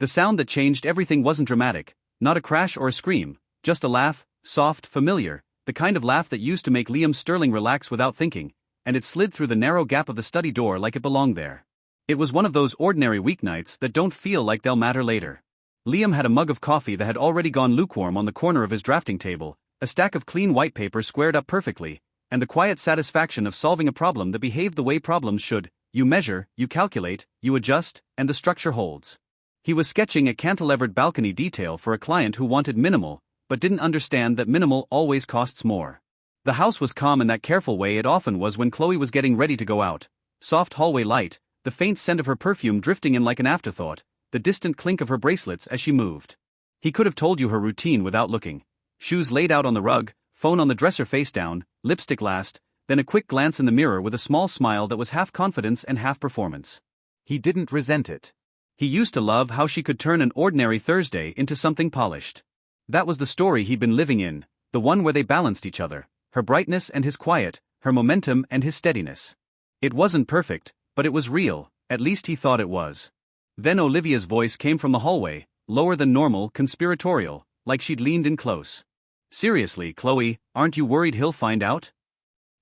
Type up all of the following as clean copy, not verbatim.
The sound that changed everything wasn't dramatic, not a crash or a scream, just a laugh, soft, familiar, the kind of laugh that used to make Liam Sterling relax without thinking, and it slid through the narrow gap of the study door like it belonged there. It was one of those ordinary weeknights that don't feel like they'll matter later. Liam had a mug of coffee that had already gone lukewarm on the corner of his drafting table, a stack of clean white paper squared up perfectly, and the quiet satisfaction of solving a problem that behaved the way problems should: you measure, you calculate, you adjust, and the structure holds. He was sketching a cantilevered balcony detail for a client who wanted minimal, but didn't understand that minimal always costs more. The house was calm in that careful way it often was when Chloe was getting ready to go out. Soft hallway light, the faint scent of her perfume drifting in like an afterthought, the distant clink of her bracelets as she moved. He could have told you her routine without looking. Shoes laid out on the rug, phone on the dresser face down, lipstick last, then a quick glance in the mirror with a small smile that was half confidence and half performance. He didn't resent it. He used to love how she could turn an ordinary Thursday into something polished. That was the story he'd been living in, the one where they balanced each other, her brightness and his quiet, her momentum and his steadiness. It wasn't perfect, but it was real, at least he thought it was. Then Olivia's voice came from the hallway, lower than normal, conspiratorial, like she'd leaned in close. "Seriously, Chloe, aren't you worried he'll find out?"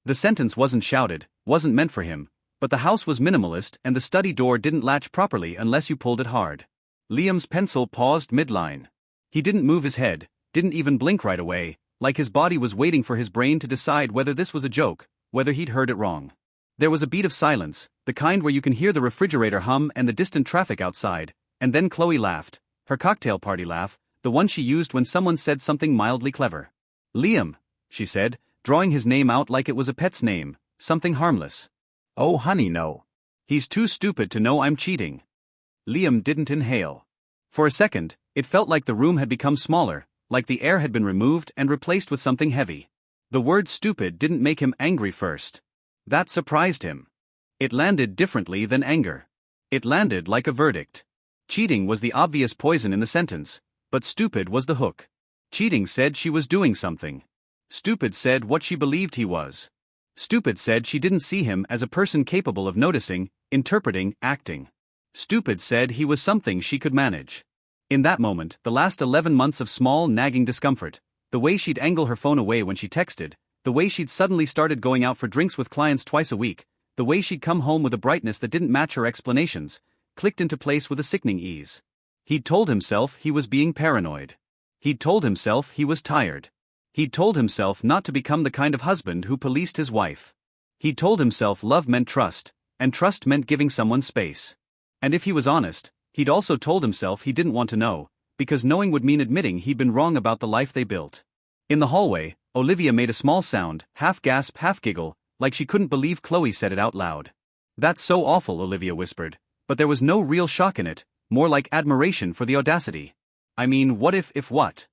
The sentence wasn't shouted, wasn't meant for him, but the house was minimalist and the study door didn't latch properly unless you pulled it hard. Liam's pencil paused midline. He didn't move his head, didn't even blink right away, like his body was waiting for his brain to decide whether this was a joke, whether he'd heard it wrong. There was a beat of silence, the kind where you can hear the refrigerator hum and the distant traffic outside, and then Chloe laughed, her cocktail party laugh, the one she used when someone said something mildly clever. "Liam," she said, drawing his name out like it was a pet's name, something harmless. "Oh honey, no. He's too stupid to know I'm cheating." Liam didn't inhale. For a second, it felt like the room had become smaller, like the air had been removed and replaced with something heavy. The word stupid didn't make him angry first. That surprised him. It landed differently than anger. It landed like a verdict. Cheating was the obvious poison in the sentence, but stupid was the hook. Cheating said she was doing something. Stupid said what she believed he was. Stupid said she didn't see him as a person capable of noticing, interpreting, acting. Stupid said he was something she could manage. In that moment, the last 11 months of small, nagging discomfort, the way she'd angle her phone away when she texted, the way she'd suddenly started going out for drinks with clients twice a week, the way she'd come home with a brightness that didn't match her explanations, clicked into place with a sickening ease. He'd told himself he was being paranoid. He'd told himself he was tired. He'd told himself not to become the kind of husband who policed his wife. He'd told himself love meant trust, and trust meant giving someone space. And if he was honest, he'd also told himself he didn't want to know, because knowing would mean admitting he'd been wrong about the life they built. In the hallway, Olivia made a small sound, half gasp, half giggle, like she couldn't believe Chloe said it out loud. "That's so awful," Olivia whispered, but there was no real shock in it, more like admiration for the audacity. "I mean, what if what?"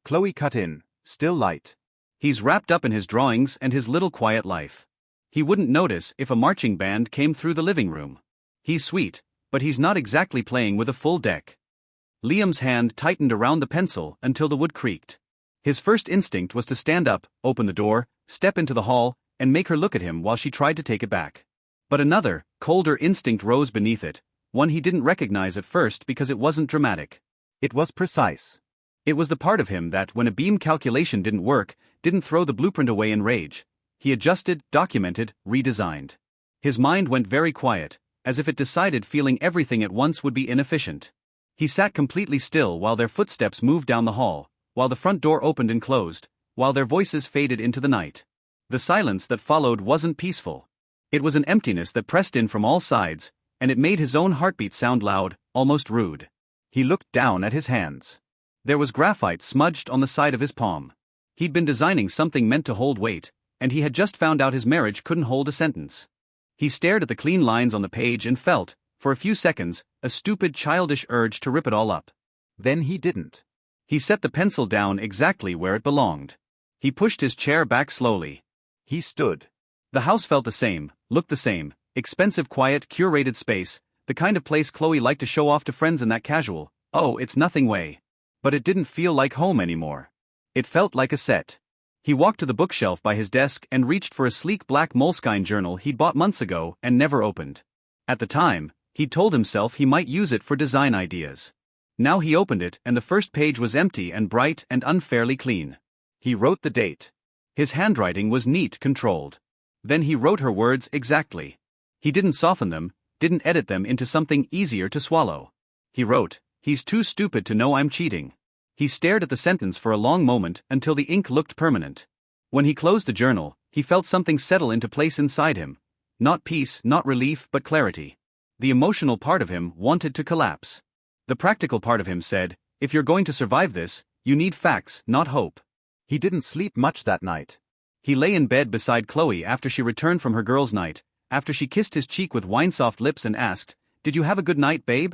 Chloe cut in, still light. "He's wrapped up in his drawings and his little quiet life. He wouldn't notice if a marching band came through the living room. He's sweet, but he's not exactly playing with a full deck." Liam's hand tightened around the pencil until the wood creaked. His first instinct was to stand up, open the door, step into the hall, and make her look at him while she tried to take it back. But another, colder instinct rose beneath it, one he didn't recognize at first because it wasn't dramatic. It was precise. It was the part of him that, when a beam calculation didn't work, didn't throw the blueprint away in rage. He adjusted, documented, redesigned. His mind went very quiet, as if it decided feeling everything at once would be inefficient. He sat completely still while their footsteps moved down the hall, while the front door opened and closed, while their voices faded into the night. The silence that followed wasn't peaceful. It was an emptiness that pressed in from all sides, and it made his own heartbeat sound loud, almost rude. He looked down at his hands. There was graphite smudged on the side of his palm. He'd been designing something meant to hold weight, and he had just found out his marriage couldn't hold a sentence. He stared at the clean lines on the page and felt, for a few seconds, a stupid childish urge to rip it all up. Then he didn't. He set the pencil down exactly where it belonged. He pushed his chair back slowly. He stood. The house felt the same, looked the same, expensive, quiet, curated space, the kind of place Chloe liked to show off to friends in that casual, "oh, it's nothing" way. But it didn't feel like home anymore. It felt like a set. He walked to the bookshelf by his desk and reached for a sleek black moleskine journal he'd bought months ago and never opened. At the time, he'd told himself he might use it for design ideas. Now he opened it and the first page was empty and bright and unfairly clean. He wrote the date. His handwriting was neat, controlled. Then he wrote her words exactly. He didn't soften them, didn't edit them into something easier to swallow. He wrote, "He's too stupid to know I'm cheating." He stared at the sentence for a long moment until the ink looked permanent. When he closed the journal, he felt something settle into place inside him. Not peace, not relief, but clarity. The emotional part of him wanted to collapse. The practical part of him said, if you're going to survive this, you need facts, not hope. He didn't sleep much that night. He lay in bed beside Chloe after she returned from her girls' night, after she kissed his cheek with wine-soft lips and asked, "Did you have a good night, babe?"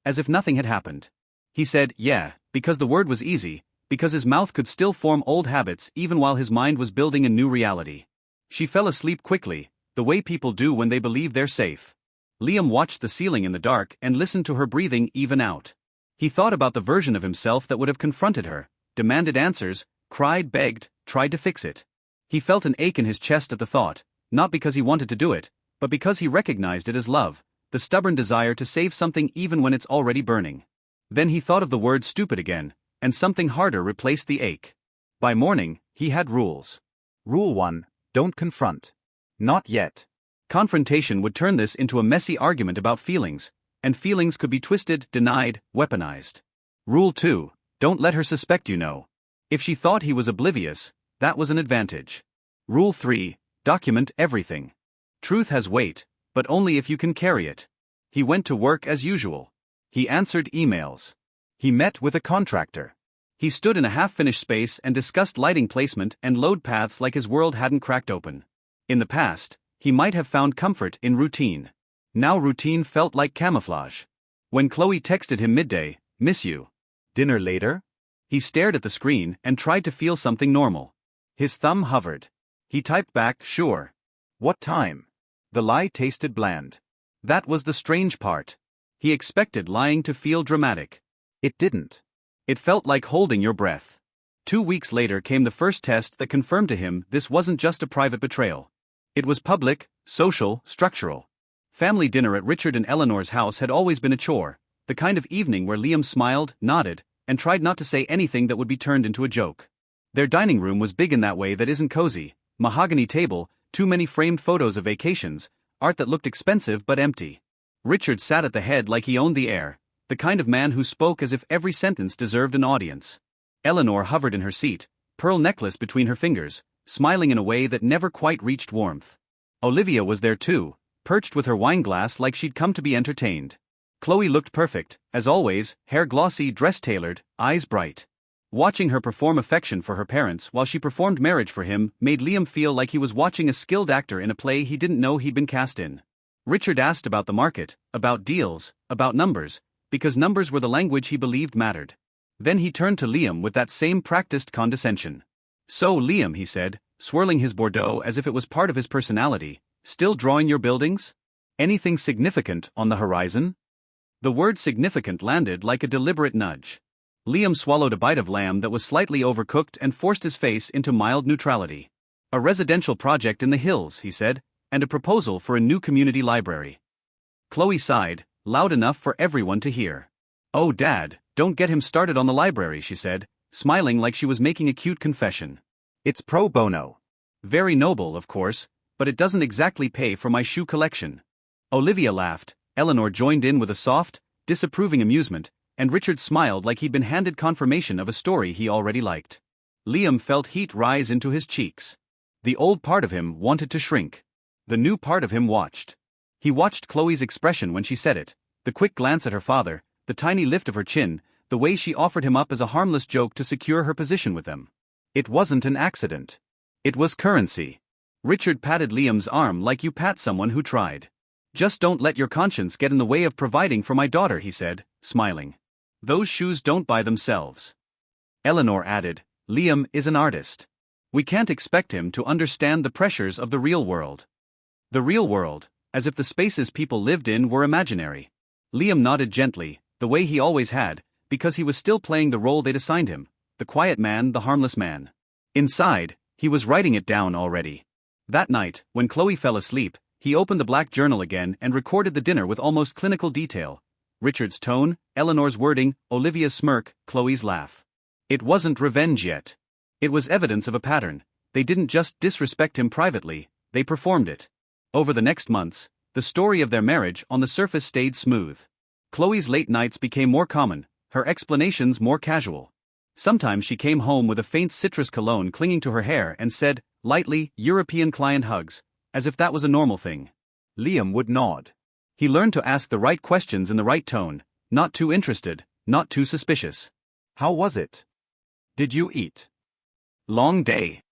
As if nothing had happened. He said, yeah, because the word was easy, because his mouth could still form old habits even while his mind was building a new reality. She fell asleep quickly, the way people do when they believe they're safe. Liam watched the ceiling in the dark and listened to her breathing even out. He thought about the version of himself that would have confronted her, demanded answers, cried, begged, tried to fix it. He felt an ache in his chest at the thought, not because he wanted to do it, but because he recognized it as love, the stubborn desire to save something even when it's already burning. Then he thought of the word stupid again, and something harder replaced the ache. By morning, he had rules. Rule 1, don't confront. Not yet. Confrontation would turn this into a messy argument about feelings, and feelings could be twisted, denied, weaponized. Rule 2, don't let her suspect you know. If she thought he was oblivious, that was an advantage. Rule 3, document everything. Truth has weight, but only if you can carry it. He went to work as usual. He answered emails. He met with a contractor. He stood in a half-finished space and discussed lighting placement and load paths like his world hadn't cracked open. In the past, he might have found comfort in routine. Now routine felt like camouflage. When Chloe texted him midday, "Miss you. Dinner later?" He stared at the screen and tried to feel something normal. His thumb hovered. He typed back, "Sure." What time? The lie tasted bland. That was the strange part. He expected lying to feel dramatic. It didn't. It felt like holding your breath. 2 weeks later came the first test that confirmed to him this wasn't just a private betrayal. It was public, social, structural. Family dinner at Richard and Eleanor's house had always been a chore, the kind of evening where Liam smiled, nodded, and tried not to say anything that would be turned into a joke. Their dining room was big in that way that isn't cozy, mahogany table, too many framed photos of vacations, art that looked expensive but empty. Richard sat at the head like he owned the air, the kind of man who spoke as if every sentence deserved an audience. Eleanor hovered in her seat, pearl necklace between her fingers, smiling in a way that never quite reached warmth. Olivia was there too, perched with her wine glass like she'd come to be entertained. Chloe looked perfect, as always, hair glossy, dress tailored, eyes bright. Watching her perform affection for her parents while she performed marriage for him made Liam feel like he was watching a skilled actor in a play he didn't know he'd been cast in. Richard asked about the market, about deals, about numbers, because numbers were the language he believed mattered. Then he turned to Liam with that same practiced condescension. "So, Liam," he said, swirling his Bordeaux as if it was part of his personality, "still drawing your buildings? Anything significant on the horizon?" The word significant landed like a deliberate nudge. Liam swallowed a bite of lamb that was slightly overcooked and forced his face into mild neutrality. "A residential project in the hills," he said, "and a proposal for a new community library." Chloe sighed, loud enough for everyone to hear. "Oh, Dad, don't get him started on the library," she said, smiling like she was making a cute confession. "It's pro bono." "Very noble, of course, but it doesn't exactly pay for my shoe collection." Olivia laughed, Eleanor joined in with a soft, disapproving amusement, and Richard smiled like he'd been handed confirmation of a story he already liked. Liam felt heat rise into his cheeks. The old part of him wanted to shrink. The new part of him watched. He watched Chloe's expression when she said it, the quick glance at her father, the tiny lift of her chin, the way she offered him up as a harmless joke to secure her position with them. It wasn't an accident. It was currency. Richard patted Liam's arm like you pat someone who tried. "Just don't let your conscience get in the way of providing for my daughter," he said, smiling. "Those shoes don't buy themselves." Eleanor added, "Liam is an artist. We can't expect him to understand the pressures of the real world." The real world, as if the spaces people lived in were imaginary. Liam nodded gently, the way he always had, because he was still playing the role they'd assigned him, the quiet man, the harmless man. Inside, he was writing it down already. That night, when Chloe fell asleep, he opened the black journal again and recorded the dinner with almost clinical detail. Richard's tone, Eleanor's wording, Olivia's smirk, Chloe's laugh. It wasn't revenge yet. It was evidence of a pattern. They didn't just disrespect him privately, they performed it. Over the next months, the story of their marriage on the surface stayed smooth. Chloe's late nights became more common, her explanations more casual. Sometimes she came home with a faint citrus cologne clinging to her hair and said, lightly, European client hugs, as if that was a normal thing. Liam would nod. He learned to ask the right questions in the right tone, not too interested, not too suspicious. How was it? Did you eat? Long day.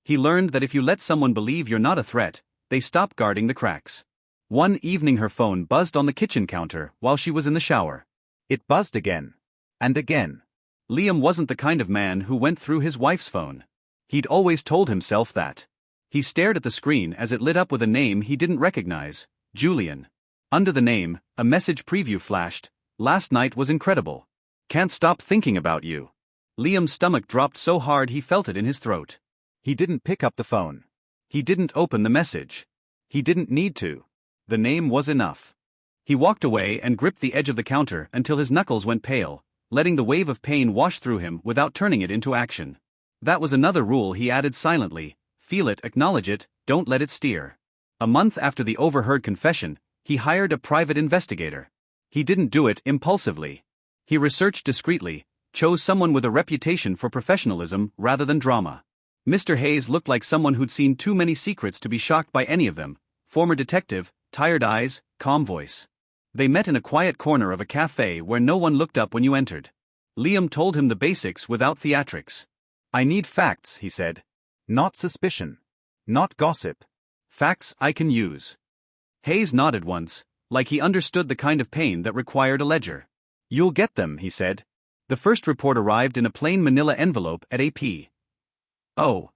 He learned that if you let someone believe you're not a threat, they stop guarding the cracks. One evening her phone buzzed on the kitchen counter while she was in the shower. It buzzed again. And again. Liam wasn't the kind of man who went through his wife's phone. He'd always told himself that. He stared at the screen as it lit up with a name he didn't recognize, Julian. Under the name, a message preview flashed, "Last night was incredible. Can't stop thinking about you." Liam's stomach dropped so hard he felt it in his throat. He didn't pick up the phone. He didn't open the message. He didn't need to. The name was enough. He walked away and gripped the edge of the counter until his knuckles went pale, letting the wave of pain wash through him without turning it into action. That was another rule he added silently: feel it, acknowledge it, don't let it steer. A month after the overheard confession, he hired a private investigator. He didn't do it impulsively. He researched discreetly, chose someone with a reputation for professionalism rather than drama. Mr. Hayes looked like someone who'd seen too many secrets to be shocked by any of them. Former detective, tired eyes, calm voice. They met in a quiet corner of a cafe where no one looked up when you entered. Liam told him the basics without theatrics. I need facts, he said. Not suspicion. Not gossip. Facts I can use. Hayes nodded once, like he understood the kind of pain that required a ledger. You'll get them, he said. The first report arrived in a plain manila envelope at a.p.o.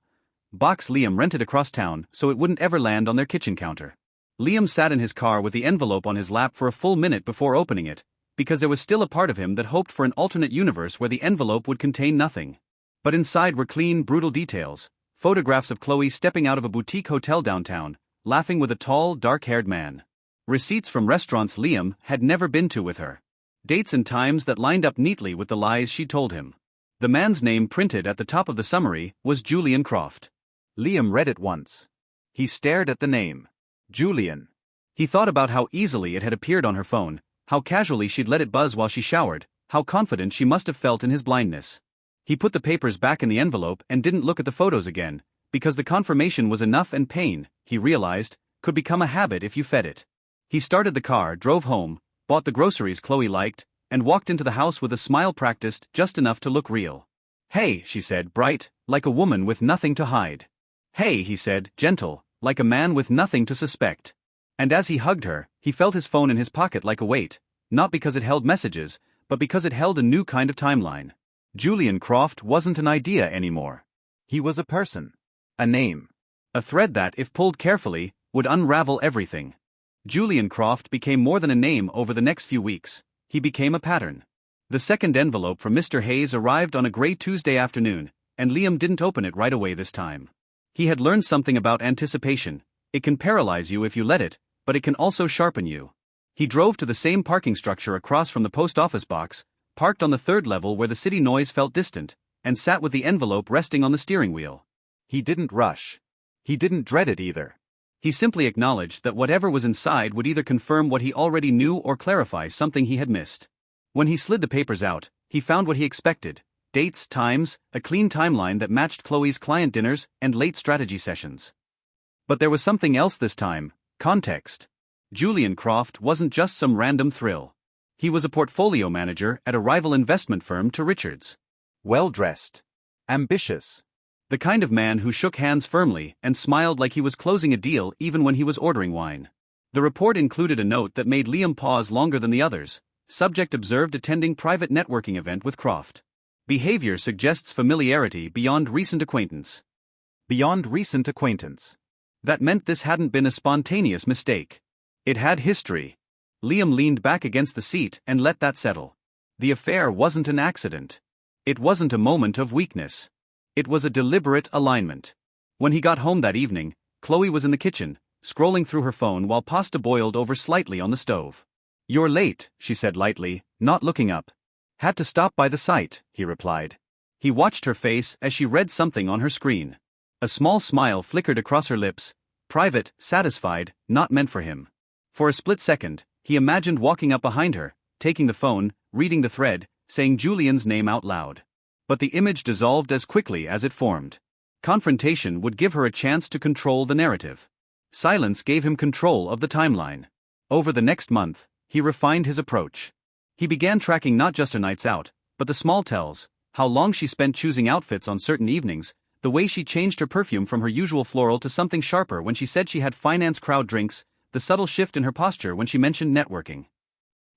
box Liam rented across town so it wouldn't ever land on their kitchen counter. Liam sat in his car with the envelope on his lap for a full minute before opening it, because there was still a part of him that hoped for an alternate universe where the envelope would contain nothing. But inside were clean, brutal details, photographs of Chloe stepping out of a boutique hotel downtown, laughing with a tall, dark-haired man. Receipts from restaurants Liam had never been to with her. Dates and times that lined up neatly with the lies she told him. The man's name printed at the top of the summary was Julian Croft. Liam read it once. He stared at the name. Julian. He thought about how easily it had appeared on her phone, how casually she'd let it buzz while she showered, how confident she must have felt in his blindness. He put the papers back in the envelope and didn't look at the photos again, because the confirmation was enough, and pain, he realized, could become a habit if you fed it. He started the car, drove home, bought the groceries Chloe liked, and walked into the house with a smile practiced just enough to look real. Hey, she said, bright, like a woman with nothing to hide. Hey, he said, gentle, like a man with nothing to suspect. And as he hugged her, he felt his phone in his pocket like a weight, not because it held messages, but because it held a new kind of timeline. Julian Croft wasn't an idea anymore. He was a person. A name. A thread that, if pulled carefully, would unravel everything. Julian Croft became more than a name over the next few weeks. He became a pattern. The second envelope from Mr. Hayes arrived on a gray Tuesday afternoon, and Liam didn't open it right away this time. He had learned something about anticipation. It can paralyze you if you let it, but it can also sharpen you. He drove to the same parking structure across from the post office box, parked on the third level where the city noise felt distant, and sat with the envelope resting on the steering wheel. He didn't rush. He didn't dread it either. He simply acknowledged that whatever was inside would either confirm what he already knew or clarify something he had missed. When he slid the papers out, he found what he expected: dates, times, a clean timeline that matched Chloe's client dinners and late strategy sessions. But there was something else this time: context. Julian Croft wasn't just some random thrill. He was a portfolio manager at a rival investment firm to Richard's. Well-dressed. Ambitious. The kind of man who shook hands firmly and smiled like he was closing a deal even when he was ordering wine. The report included a note that made Liam pause longer than the others. Subject observed attending private networking event with Croft. Behavior suggests familiarity beyond recent acquaintance. Beyond recent acquaintance. That meant this hadn't been a spontaneous mistake. It had history. Liam leaned back against the seat and let that settle. The affair wasn't an accident. It wasn't a moment of weakness. It was a deliberate alignment. When he got home that evening, Chloe was in the kitchen, scrolling through her phone while pasta boiled over slightly on the stove. You're late, she said lightly, not looking up. Had to stop by the site, he replied. He watched her face as she read something on her screen. A small smile flickered across her lips, private, satisfied, not meant for him. For a split second, he imagined walking up behind her, taking the phone, reading the thread, saying Julian's name out loud. But the image dissolved as quickly as it formed. Confrontation would give her a chance to control the narrative. Silence gave him control of the timeline. Over the next month, he refined his approach. He began tracking not just her nights out, but the small tells, how long she spent choosing outfits on certain evenings, the way she changed her perfume from her usual floral to something sharper when she said she had finance crowd drinks, the subtle shift in her posture when she mentioned networking.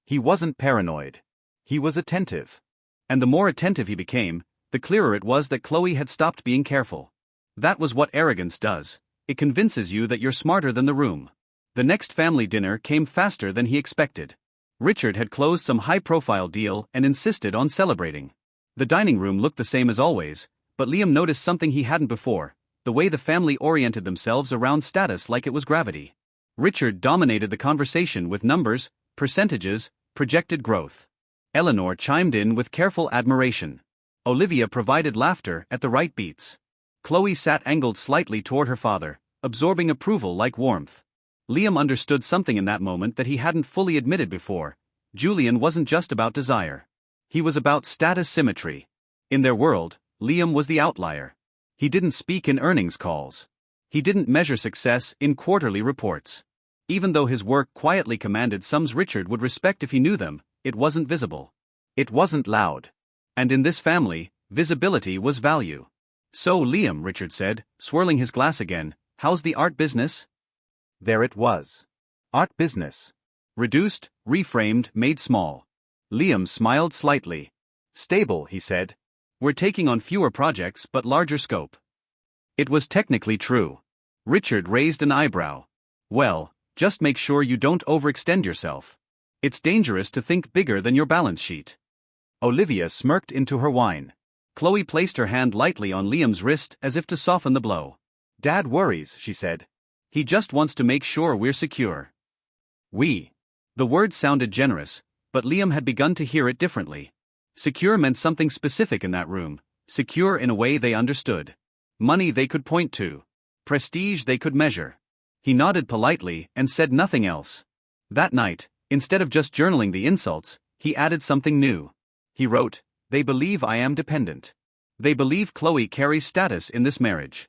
He wasn't paranoid. He was attentive. And the more attentive he became, the clearer it was that Chloe had stopped being careful. That was what arrogance does. It convinces you that you're smarter than the room. The next family dinner came faster than he expected. Richard had closed some high-profile deal and insisted on celebrating. The dining room looked the same as always, but Liam noticed something he hadn't before, the way the family oriented themselves around status like it was gravity. Richard dominated the conversation with numbers, percentages, projected growth. Eleanor chimed in with careful admiration. Olivia provided laughter at the right beats. Chloe sat angled slightly toward her father, absorbing approval like warmth. Liam understood something in that moment that he hadn't fully admitted before. Julian wasn't just about desire. He was about status symmetry. In their world, Liam was the outlier. He didn't speak in earnings calls. He didn't measure success in quarterly reports. Even though his work quietly commanded sums Richard would respect if he knew them, it wasn't visible. It wasn't loud. And in this family, visibility was value. So Liam, Richard said, swirling his glass again, how's the art business? There it was. Art business. Reduced, reframed, made small. Liam smiled slightly. Stable, he said. We're taking on fewer projects but larger scope. It was technically true. Richard raised an eyebrow. Well, just make sure you don't overextend yourself. It's dangerous to think bigger than your balance sheet. Olivia smirked into her wine. Chloe placed her hand lightly on Liam's wrist as if to soften the blow. Dad worries, she said. He just wants to make sure we're secure. We. The word sounded generous, but Liam had begun to hear it differently. Secure meant something specific in that room, secure in a way they understood. Money they could point to. Prestige they could measure. He nodded politely and said nothing else. That night, instead of just journaling the insults, he added something new. He wrote, "They believe I am dependent. They believe Chloe carries status in this marriage."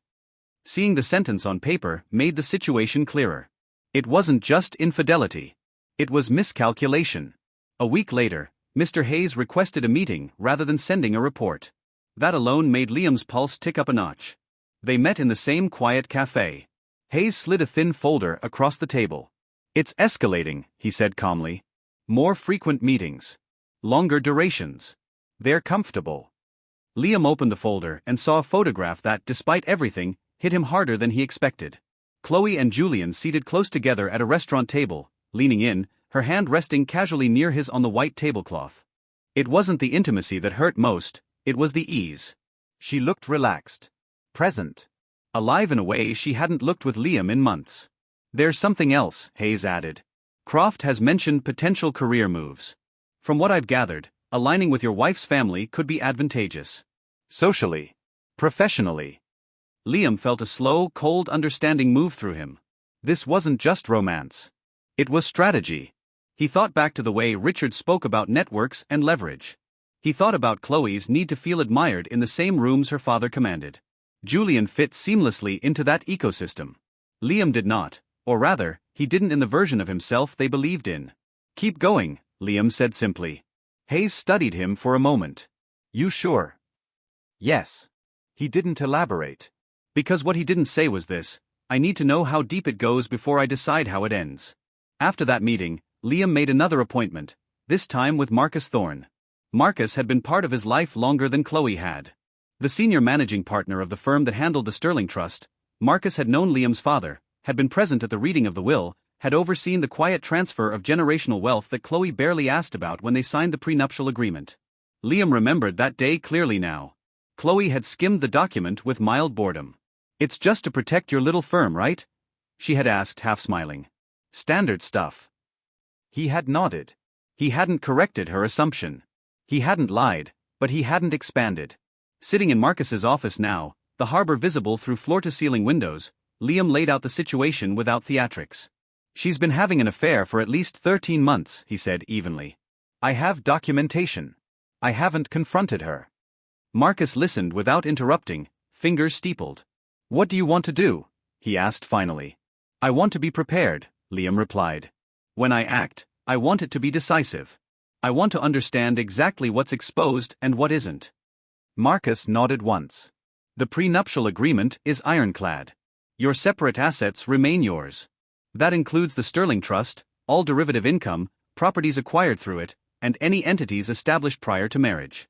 Seeing the sentence on paper made the situation clearer. It wasn't just infidelity. It was miscalculation. A week later, Mr. Hayes requested a meeting rather than sending a report. That alone made Liam's pulse tick up a notch. They met in the same quiet cafe. Hayes slid a thin folder across the table. "It's escalating," he said calmly. "More frequent meetings. Longer durations. They're comfortable." Liam opened the folder and saw a photograph that, despite everything, hit him harder than he expected. Chloe and Julian seated close together at a restaurant table, leaning in, her hand resting casually near his on the white tablecloth. It wasn't the intimacy that hurt most, it was the ease. She looked relaxed. Present. Alive in a way she hadn't looked with Liam in months. "There's something else," Hayes added. "Croft has mentioned potential career moves. From what I've gathered, aligning with your wife's family could be advantageous. Socially. Professionally." Liam felt a slow, cold understanding move through him. This wasn't just romance. It was strategy. He thought back to the way Richard spoke about networks and leverage. He thought about Chloe's need to feel admired in the same rooms her father commanded. Julian fit seamlessly into that ecosystem. Liam did not, or rather, he didn't in the version of himself they believed in. "Keep going," Liam said simply. Hayes studied him for a moment. "You sure?" "Yes." He didn't elaborate. Because what he didn't say was this: "I need to know how deep it goes before I decide how it ends." After that meeting, Liam made another appointment, this time with Marcus Thorne. Marcus had been part of his life longer than Chloe had. The senior managing partner of the firm that handled the Sterling Trust, Marcus had known Liam's father, had been present at the reading of the will, had overseen the quiet transfer of generational wealth that Chloe barely asked about when they signed the prenuptial agreement. Liam remembered that day clearly now. Chloe had skimmed the document with mild boredom. "It's just to protect your little firm, right?" she had asked, half smiling. "Standard stuff." He had nodded. He hadn't corrected her assumption. He hadn't lied, but he hadn't expanded. Sitting in Marcus's office now, the harbor visible through floor-to-ceiling windows, Liam laid out the situation without theatrics. "She's been having an affair for at least 13 months, he said evenly. "I have documentation. I haven't confronted her." Marcus listened without interrupting, fingers steepled. "What do you want to do?" he asked finally. "I want to be prepared," Liam replied. "When I act, I want it to be decisive. I want to understand exactly what's exposed and what isn't." Marcus nodded once. "The prenuptial agreement is ironclad. Your separate assets remain yours. That includes the Sterling Trust, all derivative income, properties acquired through it, and any entities established prior to marriage."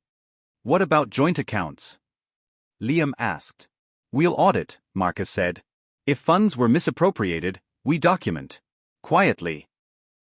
"What about joint accounts?" Liam asked. "We'll audit," Marcus said. "If funds were misappropriated, we document." Quietly.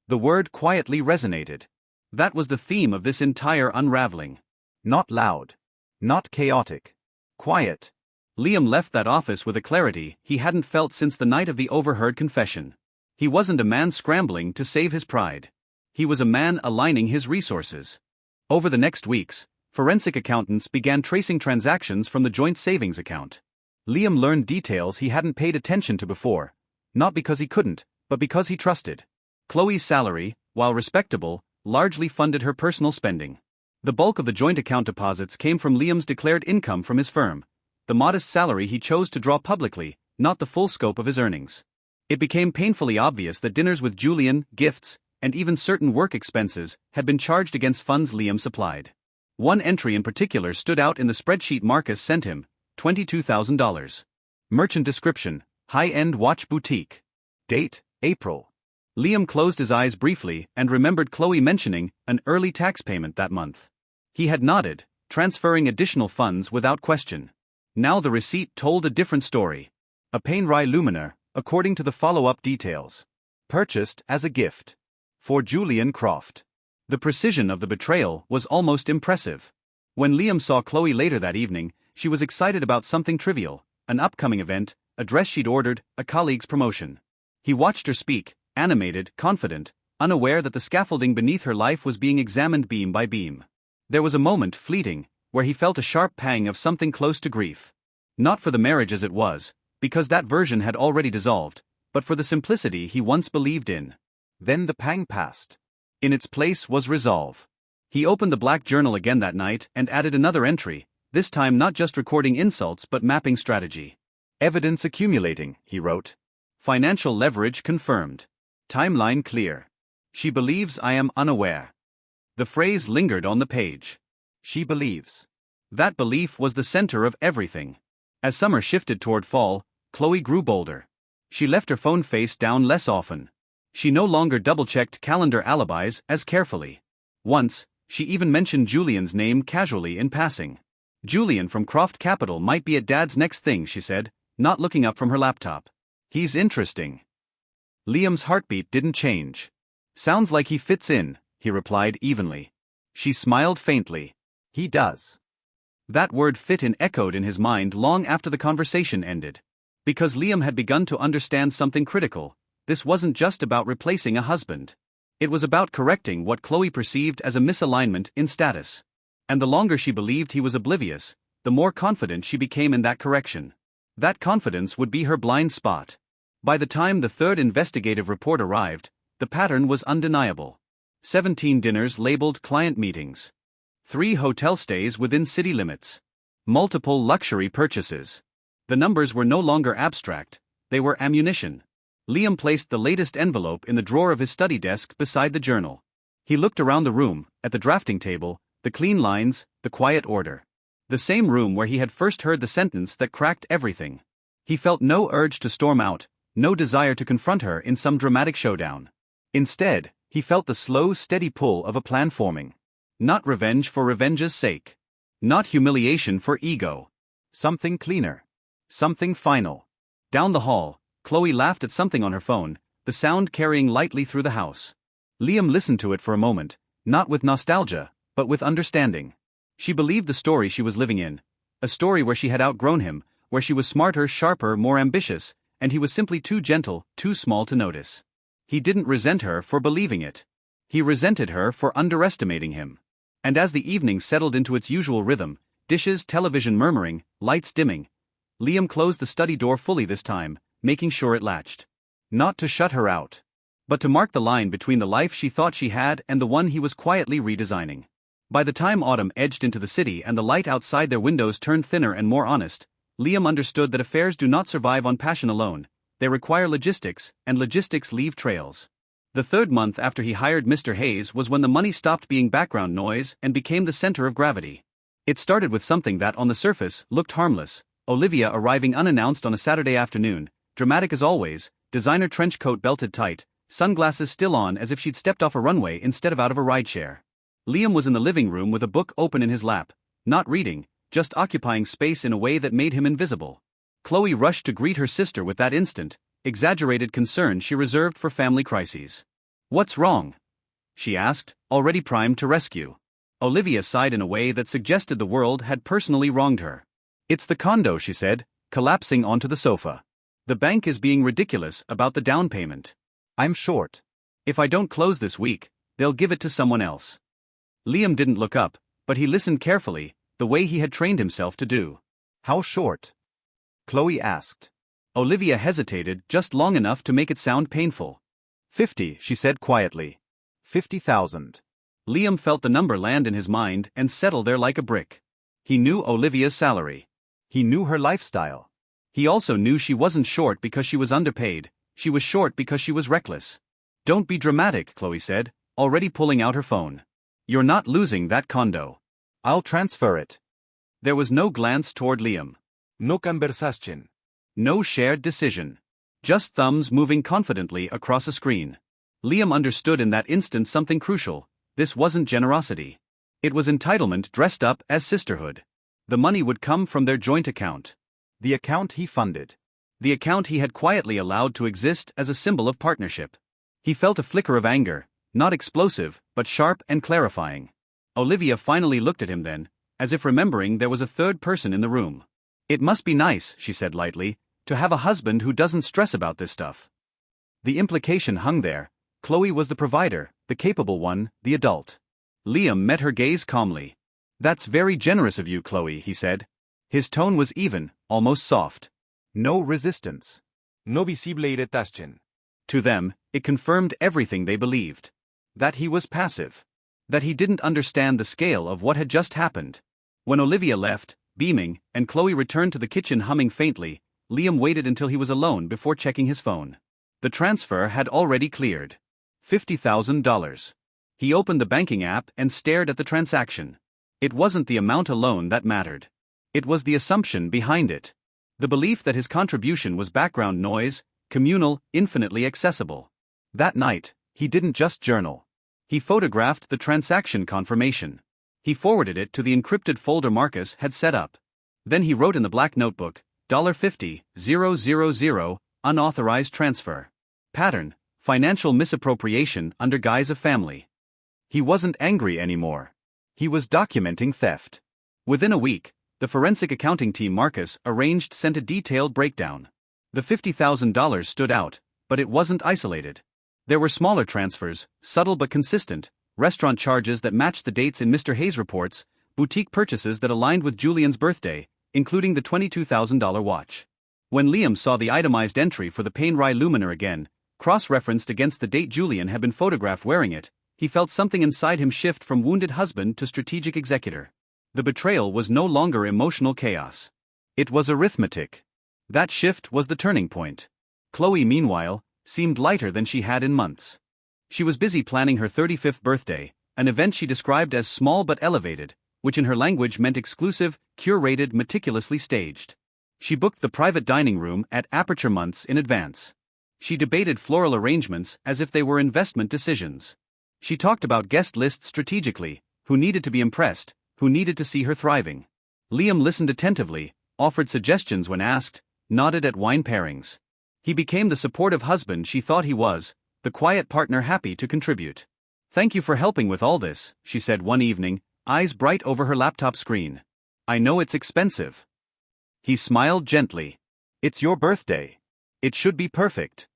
The word quietly resonated. That was the theme of this entire unraveling. Not loud. Not chaotic. Quiet. Liam left that office with a clarity he hadn't felt since the night of the overheard confession. He wasn't a man scrambling to save his pride. He was a man aligning his resources. Over the next weeks, forensic accountants began tracing transactions from the joint savings account. Liam learned details he hadn't paid attention to before, not because he couldn't, but because he trusted. Chloe's salary, while respectable, largely funded her personal spending. The bulk of the joint account deposits came from Liam's declared income from his firm, the modest salary he chose to draw publicly, not the full scope of his earnings. It became painfully obvious that dinners with Julian, gifts, and even certain work expenses had been charged against funds Liam supplied. One entry in particular stood out in the spreadsheet Marcus sent him: $22,000. Merchant description: high-end watch boutique. Date: April. Liam closed his eyes briefly and remembered Chloe mentioning an early tax payment that month. He had nodded, transferring additional funds without question. Now the receipt told a different story. A Painrye Luminaire, according to the follow-up details. Purchased as a gift. For Julian Croft. The precision of the betrayal was almost impressive. When Liam saw Chloe later that evening, she was excited about something trivial, an upcoming event, a dress she'd ordered, a colleague's promotion. He watched her speak, animated, confident, unaware that the scaffolding beneath her life was being examined beam by beam. There was a moment, fleeting, where he felt a sharp pang of something close to grief. Not for the marriage as it was, because that version had already dissolved, but for the simplicity he once believed in. Then the pang passed. In its place was resolve. He opened the black journal again that night and added another entry, this time not just recording insults but mapping strategy. "Evidence accumulating," he wrote. "Financial leverage confirmed. Timeline clear. She believes I am unaware." The phrase lingered on the page. She believes. That belief was the center of everything. As summer shifted toward fall, Chloe grew bolder. She left her phone face down less often. She no longer double-checked calendar alibis as carefully. Once, she even mentioned Julian's name casually in passing. "Julian from Croft Capital might be at Dad's next thing," she said, not looking up from her laptop. "He's interesting." Liam's heartbeat didn't change. "Sounds like he fits in," he replied evenly. She smiled faintly. "He does." That word "fit in" echoed in his mind long after the conversation ended. Because Liam had begun to understand something critical. This wasn't just about replacing a husband. It was about correcting what Chloe perceived as a misalignment in status. And the longer she believed he was oblivious, the more confident she became in that correction. That confidence would be her blind spot. By the time the third investigative report arrived, the pattern was undeniable. 17 dinners labeled client meetings. 3 hotel stays within city limits. Multiple luxury purchases. The numbers were no longer abstract, they were ammunition. Liam placed the latest envelope in the drawer of his study desk beside the journal. He looked around the room, at the drafting table, the clean lines, the quiet order. The same room where he had first heard the sentence that cracked everything. He felt no urge to storm out, no desire to confront her in some dramatic showdown. Instead, he felt the slow, steady pull of a plan forming. Not revenge for revenge's sake. Not humiliation for ego. Something cleaner. Something final. Down the hall, Chloe laughed at something on her phone, the sound carrying lightly through the house. Liam listened to it for a moment, not with nostalgia, but with understanding. She believed the story she was living in. A story where she had outgrown him, where she was smarter, sharper, more ambitious, and he was simply too gentle, too small to notice. He didn't resent her for believing it. He resented her for underestimating him. And as the evening settled into its usual rhythm, dishes, television murmuring, lights dimming, Liam closed the study door fully this time, making sure it latched. Not to shut her out, but to mark the line between the life she thought she had and the one he was quietly redesigning. By the time autumn edged into the city and the light outside their windows turned thinner and more honest, Liam understood that affairs do not survive on passion alone, they require logistics, and logistics leave trails. The third month after he hired Mr. Hayes was when the money stopped being background noise and became the center of gravity. It started with something that on the surface looked harmless: Olivia arriving unannounced on a Saturday afternoon, dramatic as always, designer trench coat belted tight, sunglasses still on as if she'd stepped off a runway instead of out of a rideshare. Liam was in the living room with a book open in his lap, not reading, just occupying space in a way that made him invisible. Chloe rushed to greet her sister with that instant, exaggerated concern she reserved for family crises. "What's wrong?" she asked, already primed to rescue. Olivia sighed in a way that suggested the world had personally wronged her. "It's the condo," she said, collapsing onto the sofa. "The bank is being ridiculous about the down payment. I'm short. If I don't close this week, they'll give it to someone else." Liam didn't look up, but he listened carefully, the way he had trained himself to do. "How short?" Chloe asked. Olivia hesitated just long enough to make it sound painful. 50, she said quietly. 50,000. Liam felt the number land in his mind and settle there like a brick. He knew Olivia's salary. He knew her lifestyle. He also knew she wasn't short because she was underpaid, she was short because she was reckless. "Don't be dramatic," Chloe said, already pulling out her phone. "You're not losing that condo. I'll transfer it." There was no glance toward Liam. No conversation. No shared decision. Just thumbs moving confidently across a screen. Liam understood in that instant something crucial: this wasn't generosity. It was entitlement dressed up as sisterhood. The money would come from their joint account. The account he funded. The account he had quietly allowed to exist as a symbol of partnership. He felt a flicker of anger, not explosive, but sharp and clarifying. Olivia finally looked at him then, as if remembering there was a third person in the room. "It must be nice," she said lightly, "to have a husband who doesn't stress about this stuff." The implication hung there. Chloe was the provider, the capable one, the adult. Liam met her gaze calmly. "That's very generous of you, Chloe," he said. His tone was even, almost soft. No resistance. No visible irritación. To them, it confirmed everything they believed. That he was passive. That he didn't understand the scale of what had just happened. When Olivia left, beaming, and Chloe returned to the kitchen humming faintly, Liam waited until he was alone before checking his phone. The transfer had already cleared. $50,000. He opened the banking app and stared at the transaction. It wasn't the amount alone that mattered. It was the assumption behind it. The belief that his contribution was background noise, communal, infinitely accessible. That night, he didn't just journal. He photographed the transaction confirmation. He forwarded it to the encrypted folder Marcus had set up. Then he wrote in the black notebook, $50,000, unauthorized transfer. Pattern: financial misappropriation under guise of family. He wasn't angry anymore. He was documenting theft. Within a week, the forensic accounting team Marcus arranged sent a detailed breakdown. The $50,000 stood out, but it wasn't isolated. There were smaller transfers, subtle but consistent, restaurant charges that matched the dates in Mr. Hayes' reports, boutique purchases that aligned with Julian's birthday, including the $22,000 watch. When Liam saw the itemized entry for the Painrai Luminaire again, cross-referenced against the date Julian had been photographed wearing it, he felt something inside him shift from wounded husband to strategic executor. The betrayal was no longer emotional chaos. It was arithmetic. That shift was the turning point. Chloe, meanwhile, seemed lighter than she had in months. She was busy planning her 35th birthday, an event she described as small but elevated, which in her language meant exclusive, curated, meticulously staged. She booked the private dining room at aperture months in advance. She debated floral arrangements as if they were investment decisions. She talked about guest lists strategically, who needed to be impressed, who needed to see her thriving. Liam listened attentively, offered suggestions when asked, nodded at wine pairings. He became the supportive husband she thought he was, the quiet partner happy to contribute. "Thank you for helping with all this," she said one evening, eyes bright over her laptop screen. "I know it's expensive." He smiled gently. "It's your birthday. It should be perfect."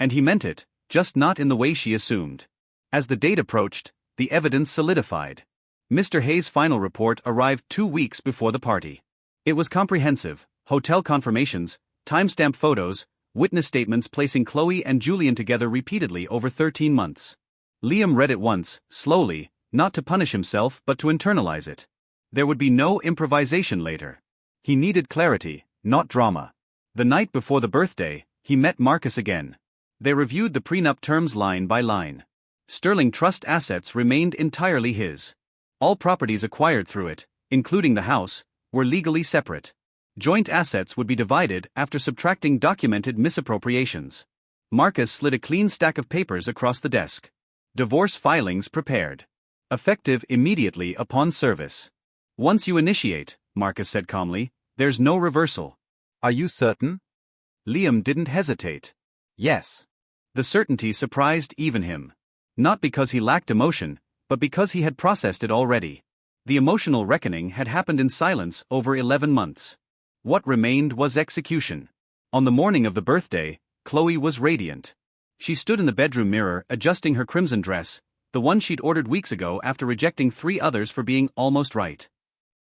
And he meant it, just not in the way she assumed. As the date approached, the evidence solidified. Mr. Hayes' final report arrived 2 weeks before the party. It was comprehensive: hotel confirmations, timestamp photos, witness statements placing Chloe and Julian together repeatedly over 13 months. Liam read it once, slowly, not to punish himself but to internalize it. There would be no improvisation later. He needed clarity, not drama. The night before the birthday, he met Marcus again. They reviewed the prenup terms line by line. Sterling Trust assets remained entirely his. All properties acquired through it, including the house, were legally separate. Joint assets would be divided after subtracting documented misappropriations. Marcus slid a clean stack of papers across the desk. Divorce filings prepared. Effective immediately upon service. Once you initiate, Marcus said calmly, there's no reversal. Are you certain? Liam didn't hesitate. Yes. The certainty surprised even him. Not because he lacked emotion, but because he had processed it already. The emotional reckoning had happened in silence over 11 months. What remained was execution. On the morning of the birthday, Chloe was radiant. She stood in the bedroom mirror adjusting her crimson dress, the one she'd ordered weeks ago after rejecting 3 others for being almost right.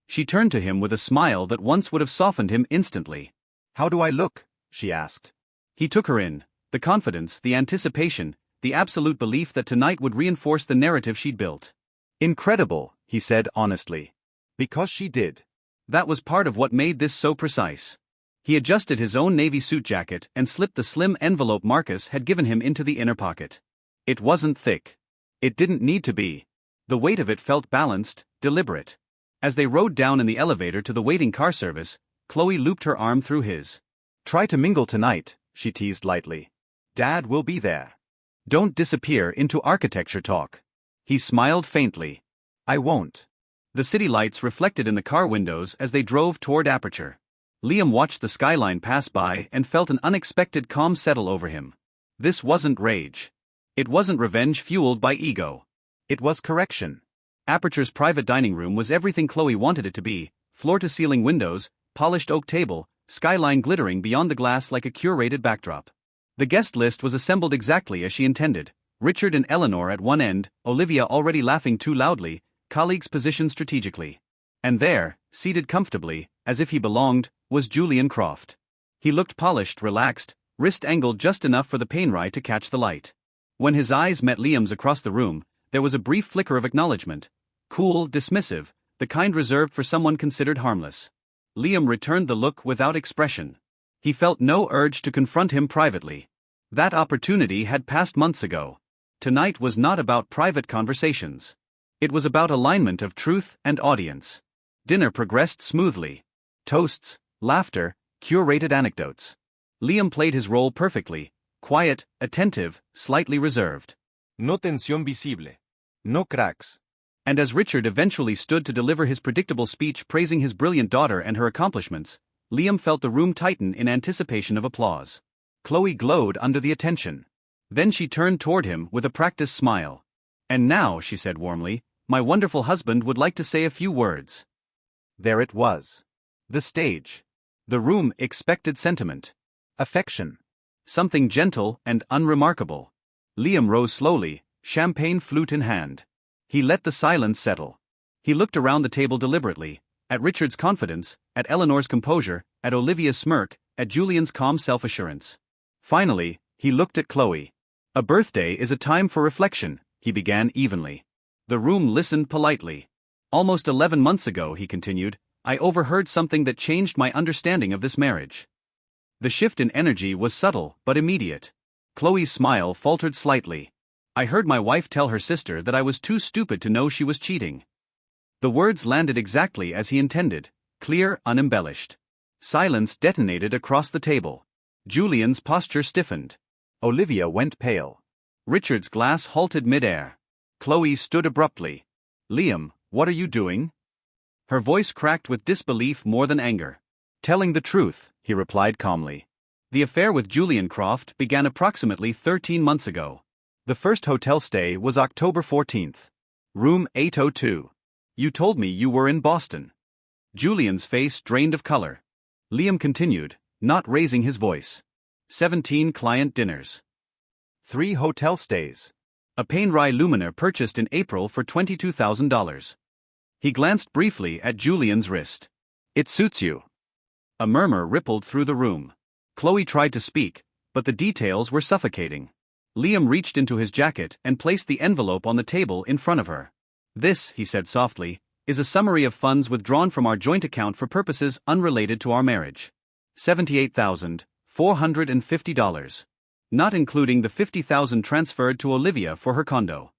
She turned to him with a smile that once would have softened him instantly. How do I look? She asked. He took her in, the confidence, the anticipation, the absolute belief that tonight would reinforce the narrative she'd built. Incredible, he said honestly. Because she did. That was part of what made this so precise. He adjusted his own navy suit jacket and slipped the slim envelope Marcus had given him into the inner pocket. It wasn't thick. It didn't need to be. The weight of it felt balanced, deliberate. As they rode down in the elevator to the waiting car service, Chloe looped her arm through his. Try to mingle tonight, she teased lightly. Dad will be there. Don't disappear into architecture talk. He smiled faintly. I won't. The city lights reflected in the car windows as they drove toward Aperture. Liam watched the skyline pass by and felt an unexpected calm settle over him. This wasn't rage. It wasn't revenge fueled by ego. It was correction. Aperture's private dining room was everything Chloe wanted it to be: floor-to-ceiling windows, polished oak table, skyline glittering beyond the glass like a curated backdrop. The guest list was assembled exactly as she intended: Richard and Eleanor at one end, Olivia already laughing too loudly, colleagues positioned strategically. And there, seated comfortably, as if he belonged, was Julian Croft. He looked polished, relaxed, wrist angled just enough for the painrye to catch the light. When his eyes met Liam's across the room, there was a brief flicker of acknowledgement. Cool, dismissive, the kind reserved for someone considered harmless. Liam returned the look without expression. He felt no urge to confront him privately. That opportunity had passed months ago. Tonight was not about private conversations. It was about alignment of truth and audience. Dinner progressed smoothly. Toasts, laughter, curated anecdotes. Liam played his role perfectly: quiet, attentive, slightly reserved. No tensión visible. No cracks. And as Richard eventually stood to deliver his predictable speech praising his brilliant daughter and her accomplishments, Liam felt the room tighten in anticipation of applause. Chloe glowed under the attention. Then she turned toward him with a practiced smile. And now, she said warmly, my wonderful husband would like to say a few words. There it was. The stage. The room expected sentiment. Affection. Something gentle and unremarkable. Liam rose slowly, champagne flute in hand. He let the silence settle. He looked around the table deliberately, at Richard's confidence, at Eleanor's composure, at Olivia's smirk, at Julian's calm self-assurance. Finally, he looked at Chloe. A birthday is a time for reflection, he began evenly. The room listened politely. Almost 11 months ago, he continued, I overheard something that changed my understanding of this marriage. The shift in energy was subtle but immediate. Chloe's smile faltered slightly. I heard my wife tell her sister that I was too stupid to know she was cheating. The words landed exactly as he intended, clear, unembellished. Silence detonated across the table. Julian's posture stiffened. Olivia went pale. Richard's glass halted mid-air. Chloe stood abruptly. Liam, what are you doing? Her voice cracked with disbelief more than anger. Telling the truth, he replied calmly. The affair with Julian Croft began approximately 13 months ago. The first hotel stay was October 14th. Room 802. You told me you were in Boston. Julian's face drained of color. Liam continued, not raising his voice. 17 client dinners. 3 hotel stays. A Painrye Luminaire purchased in April for $22,000. He glanced briefly at Julian's wrist. It suits you. A murmur rippled through the room. Chloe tried to speak, but the details were suffocating. Liam reached into his jacket and placed the envelope on the table in front of her. This, he said softly, is a summary of funds withdrawn from our joint account for purposes unrelated to our marriage. $78,450. Not including the $50,000 transferred to Olivia for her condo.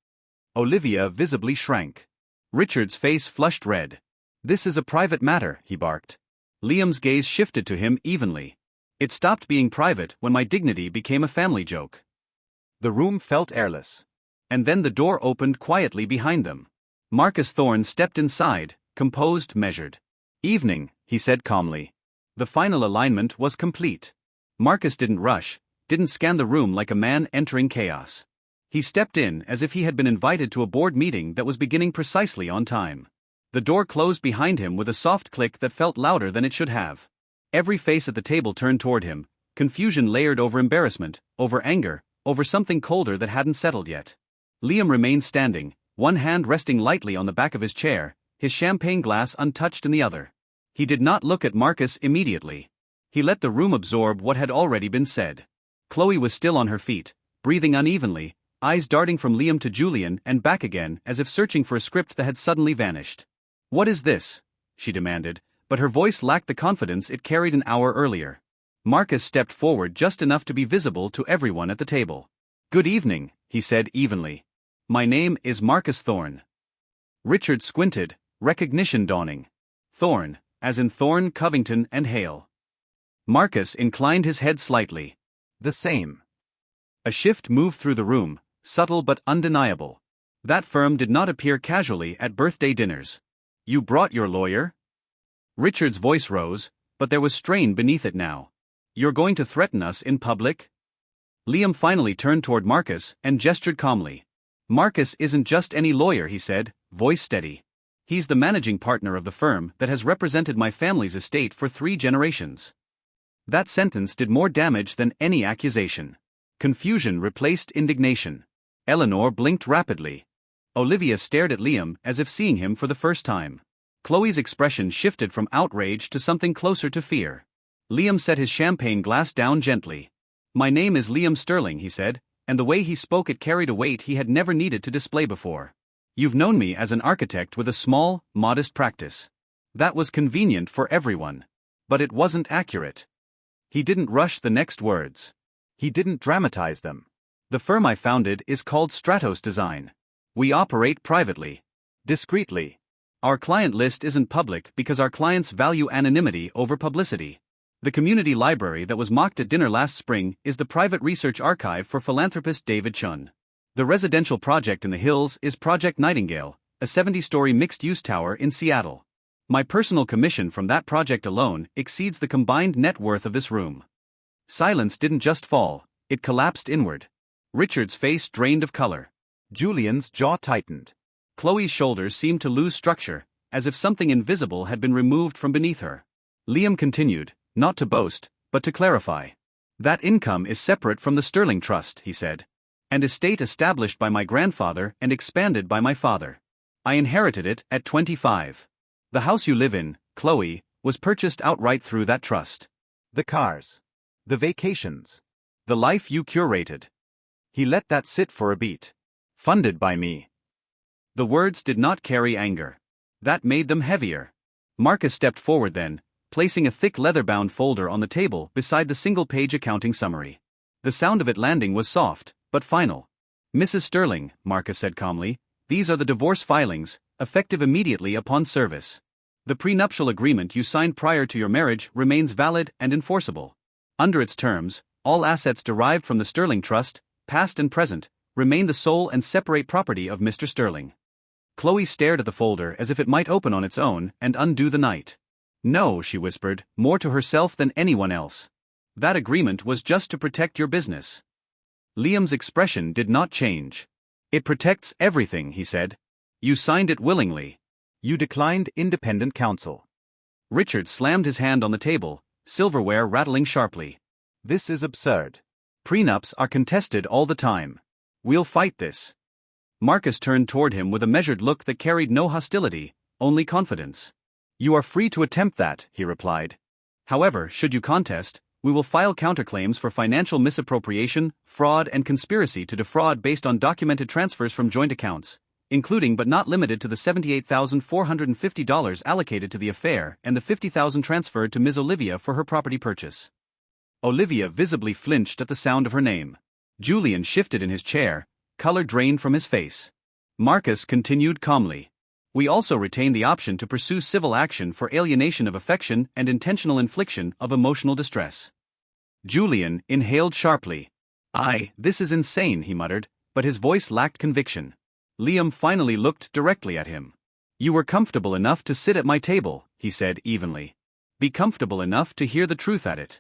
Olivia visibly shrank. Richard's face flushed red. This is a private matter, he barked. Liam's gaze shifted to him evenly. It stopped being private when my dignity became a family joke. The room felt airless. And then the door opened quietly behind them. Marcus Thorne stepped inside, composed, measured. Evening, he said calmly. The final alignment was complete. Marcus didn't rush, didn't scan the room like a man entering chaos. He stepped in as if he had been invited to a board meeting that was beginning precisely on time. The door closed behind him with a soft click that felt louder than it should have. Every face at the table turned toward him, confusion layered over embarrassment, over anger, over something colder that hadn't settled yet. Liam remained standing, one hand resting lightly on the back of his chair, his champagne glass untouched in the other. He did not look at Marcus immediately. He let the room absorb what had already been said. Chloe was still on her feet, breathing unevenly, eyes darting from Liam to Julian and back again as if searching for a script that had suddenly vanished. "What is this?" she demanded, but her voice lacked the confidence it carried an hour earlier. Marcus stepped forward just enough to be visible to everyone at the table. "Good evening," he said evenly. "My name is Marcus Thorne." Richard squinted, recognition dawning. Thorne, as in Thorne, Covington and Hale. Marcus inclined his head slightly. The same. A shift moved through the room, subtle but undeniable. That firm did not appear casually at birthday dinners. "You brought your lawyer?" Richard's voice rose, but there was strain beneath it now. "You're going to threaten us in public?" Liam finally turned toward Marcus and gestured calmly. "Marcus isn't just any lawyer," he said, voice steady. "He's the managing partner of the firm that has represented my family's estate for 3 generations." That sentence did more damage than any accusation. Confusion replaced indignation. Eleanor blinked rapidly. Olivia stared at Liam as if seeing him for the first time. Chloe's expression shifted from outrage to something closer to fear. Liam set his champagne glass down gently. "My name is Liam Sterling," he said, and the way he spoke it carried a weight he had never needed to display before. "You've known me as an architect with a small, modest practice. That was convenient for everyone. But it wasn't accurate." He didn't rush the next words. He didn't dramatize them. "The firm I founded is called Stratos Design. We operate privately. Discreetly. Our client list isn't public because our clients value anonymity over publicity. The community library that was mocked at dinner last spring is the private research archive for philanthropist David Chun. The residential project in the hills is Project Nightingale, a 70-story mixed-use tower in Seattle. My personal commission from that project alone exceeds the combined net worth of this room." Silence didn't just fall, it collapsed inward. Richard's face drained of color. Julian's jaw tightened. Chloe's shoulders seemed to lose structure, as if something invisible had been removed from beneath her. Liam continued, not to boast, but to clarify. "That income is separate from the Sterling Trust," he said. "An estate established by my grandfather and expanded by my father. I inherited it at 25. The house you live in, Chloe, was purchased outright through that trust. The cars. The vacations. The life you curated." He let that sit for a beat. "Funded by me." The words did not carry anger. That made them heavier. Marcus stepped forward then, placing a thick leather-bound folder on the table beside the single-page accounting summary. The sound of it landing was soft, but final. "Mrs. Sterling," Marcus said calmly, "these are the divorce filings, effective immediately upon service. The prenuptial agreement you signed prior to your marriage remains valid and enforceable. Under its terms, all assets derived from the Sterling Trust, past and present, remain the sole and separate property of Mr. Sterling." Chloe stared at the folder as if it might open on its own and undo the night. "No," she whispered, more to herself than anyone else. "That agreement was just to protect your business." Liam's expression did not change. "It protects everything," he said. "You signed it willingly. You declined independent counsel." Richard slammed his hand on the table, silverware rattling sharply. "This is absurd." "Prenups are contested all the time. We'll fight this." Marcus turned toward him with a measured look that carried no hostility, only confidence. "You are free to attempt that," he replied. "However, should you contest, we will file counterclaims for financial misappropriation, fraud, and conspiracy to defraud based on documented transfers from joint accounts, including but not limited to the $78,450 allocated to the affair and the $50,000 transferred to Ms. Olivia for her property purchase." Olivia visibly flinched at the sound of her name. Julian shifted in his chair, color drained from his face. Marcus continued calmly. "We also retain the option to pursue civil action for alienation of affection and intentional infliction of emotional distress." Julian inhaled sharply. This is insane," he muttered, but his voice lacked conviction. Liam finally looked directly at him. "You were comfortable enough to sit at my table," he said evenly. "Be comfortable enough to hear the truth at it."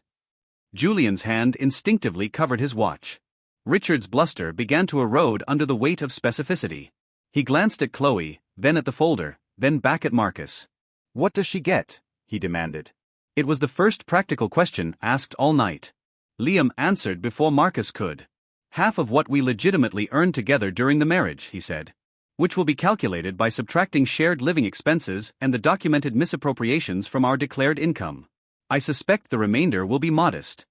Julian's hand instinctively covered his watch. Richard's bluster began to erode under the weight of specificity. He glanced at Chloe, then at the folder, then back at Marcus. "What does she get?" he demanded. It was the first practical question asked all night. Liam answered before Marcus could. "Half of what we legitimately earned together during the marriage," he said. "Which will be calculated by subtracting shared living expenses and the documented misappropriations from our declared income. I suspect the remainder will be modest."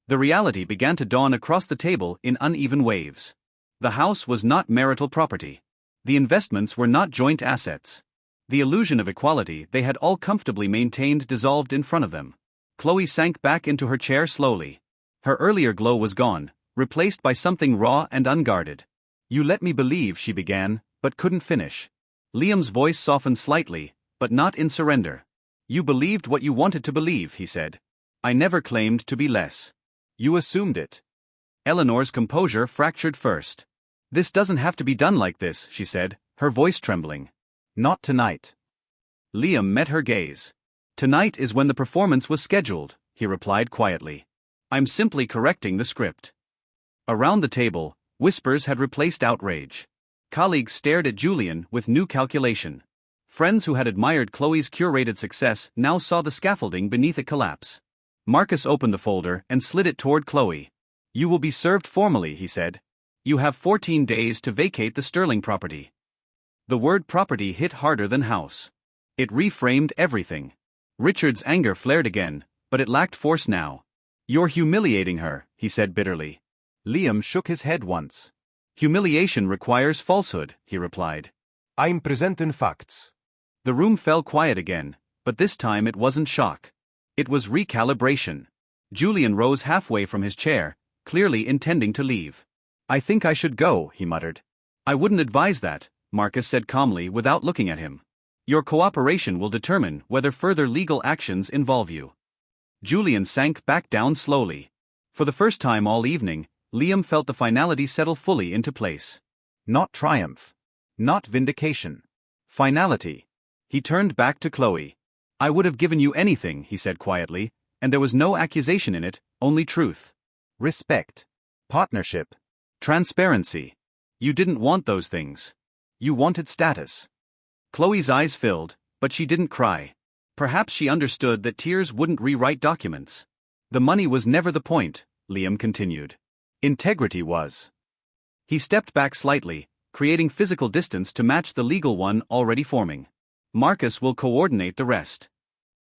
The reality began to dawn across the table in uneven waves. The house was not marital property. The investments were not joint assets. The illusion of equality they had all comfortably maintained dissolved in front of them. Chloe sank back into her chair slowly. Her earlier glow was gone, replaced by something raw and unguarded. "You let me believe," she began, but couldn't finish. Liam's voice softened slightly, but not in surrender. "You believed what you wanted to believe," he said. "I never claimed to be less. You assumed it." Eleanor's composure fractured first. "This doesn't have to be done like this," she said, her voice trembling. "Not tonight." Liam met her gaze. "Tonight is when the performance was scheduled," he replied quietly. "I'm simply correcting the script." Around the table, whispers had replaced outrage. Colleagues stared at Julian with new calculation. Friends who had admired Chloe's curated success now saw the scaffolding beneath it collapse. Marcus opened the folder and slid it toward Chloe. "You will be served formally," he said. "You have 14 days to vacate the Sterling property." The word property hit harder than house. It reframed everything. Richard's anger flared again, but it lacked force now. "You're humiliating her," he said bitterly. Liam shook his head once. "Humiliation requires falsehood," he replied. I'm presenting facts. The room fell quiet again, but this time it wasn't shock. It was recalibration. Julian rose halfway from his chair, clearly intending to leave. "I think I should go," he muttered. "I wouldn't advise that," Marcus said calmly without looking at him. "Your cooperation will determine whether further legal actions involve you." Julian sank back down slowly. For the first time all evening, Liam felt the finality settle fully into place. Not triumph. Not vindication. Finality. He turned back to Chloe. "I would have given you anything," he said quietly, and there was no accusation in it, only truth. Respect. Partnership. Transparency. You didn't want those things. You wanted status. Chloe's eyes filled, but she didn't cry. Perhaps she understood that tears wouldn't rewrite documents. "The money was never the point," Liam continued. "Integrity was." He stepped back slightly, creating physical distance to match the legal one already forming. "Marcus will coordinate the rest."